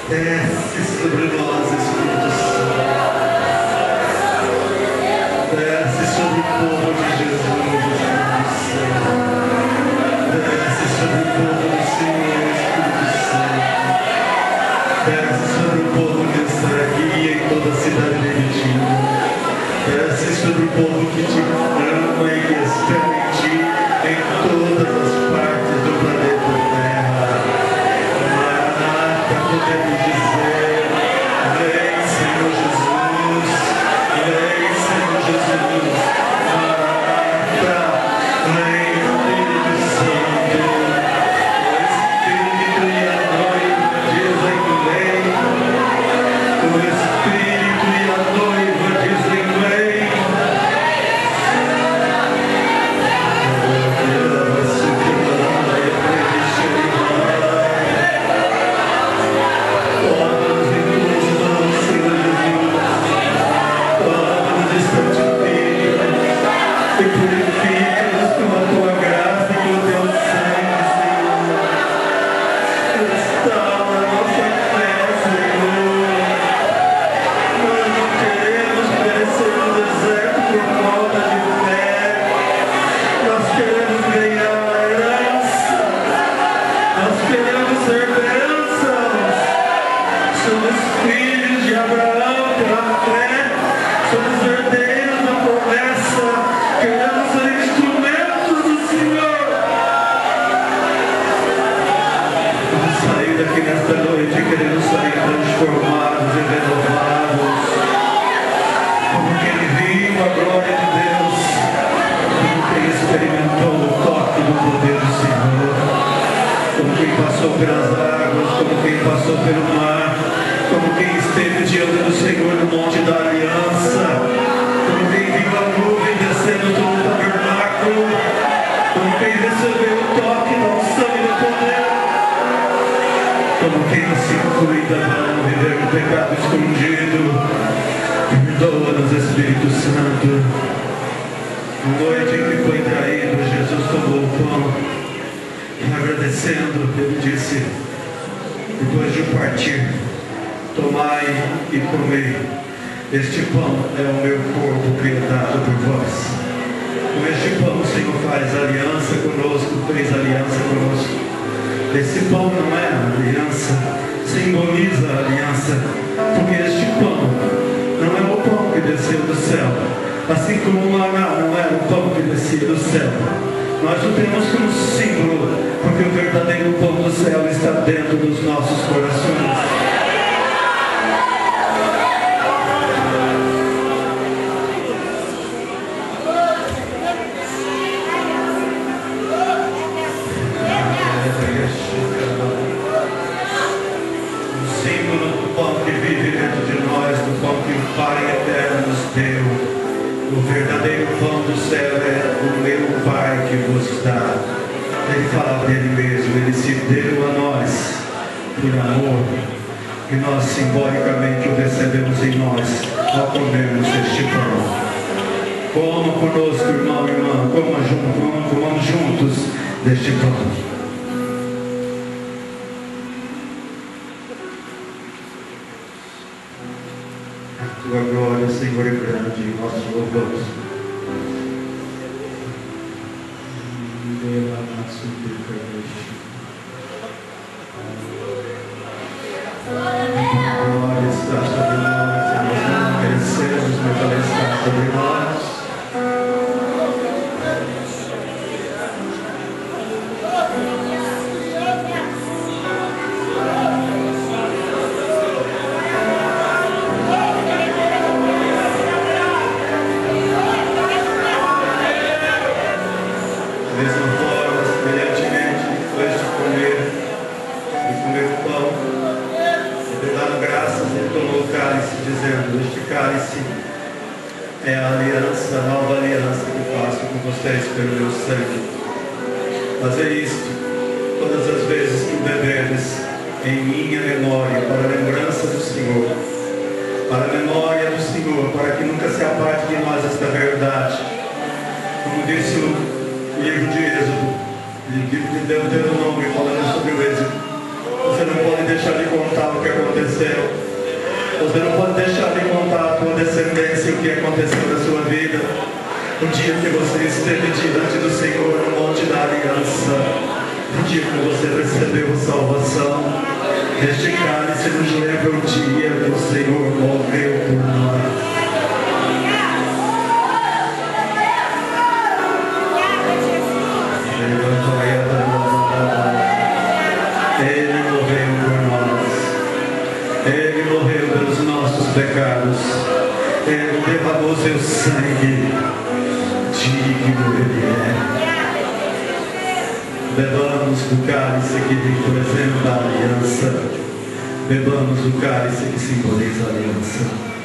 Desce sobre nós, Espírito Santo. Desce sobre o povo de Jesus, Espírito Santo. Desce sobre o povo do Senhor, Espírito Santo. Desce sobre o povo que está aqui em toda a cidade de Retina. Desce sobre o povo que te ama e que espera em ti em todas as partes do planeta Terra. Maranata, podemos dizer: vem, Senhor Jesus, vem, Senhor Jesus. Maranata, vem, Espírito Santo. O Espírito e a noiva dizem: vem. O Espírito e a noiva dizem: vem. Queremos sair transformados e renovados, como quem viu a glória de Deus, como quem experimentou o toque do poder do Senhor, como quem passou pelas águas, como quem passou pelo mar, como quem esteve diante do Senhor no monte da aliança, como quem viu a nuvem descendo do tabernáculo, como quem recebeu o toque da unção e do poder, como quem se cuida para não viver no pecado escondido. Perdoa-nos, Espírito Santo. Na noite em que foi traído, Jesus tomou o pão e, agradecendo, ele disse, depois de partir: tomai e comei, este pão é o meu corpo que é dado por vós. Com este pão o Senhor faz aliança conosco, fez aliança conosco. Esse pão não é a aliança, simboliza a aliança, porque este pão não é o pão que desceu do céu, assim como o maná não é o pão que descia do céu. Nós o temos como símbolo, porque o verdadeiro pão do céu está dentro dos nossos corações. O verdadeiro pão do céu é o meu Pai que vos dá. Ele fala dele mesmo, ele se deu a nós por amor, e nós simbolicamente o recebemos em nós ao comermos este pão. Coma conosco, irmão e irmã, comamos juntos deste pão. Tua glória, Senhor, é grande, e nós te louvamos. A glória está sobre nós, e nós não merecemos, mas ela está sobre nós. Dizendo, este cálice é a aliança, a nova aliança que faço com vocês pelo meu sangue. Fazer isto todas as vezes que beberdes em minha memória, para a lembrança do Senhor, para a memória do Senhor, para que nunca se aparte de nós esta verdade. Como disse o livro de Êxodo, o livro de Deuteronômio, falando sobre o Êxodo, você não pode deixar de contar o que aconteceu aconteceu. Você não pode deixar de contar a tua descendência o que aconteceu na sua vida. O dia que você esteve diante do Senhor no Monte da Aliança, o dia que você recebeu salvação. Este cálice nos lembra o dia que o Senhor morreu por nós. Ele morreu por nós. Ele morreu pelos nossos pecados. Ele derramou seu sangue. Digno Ele é. Bebamos do cálice que representa a aliança. Bebamos do cálice que simboliza a aliança.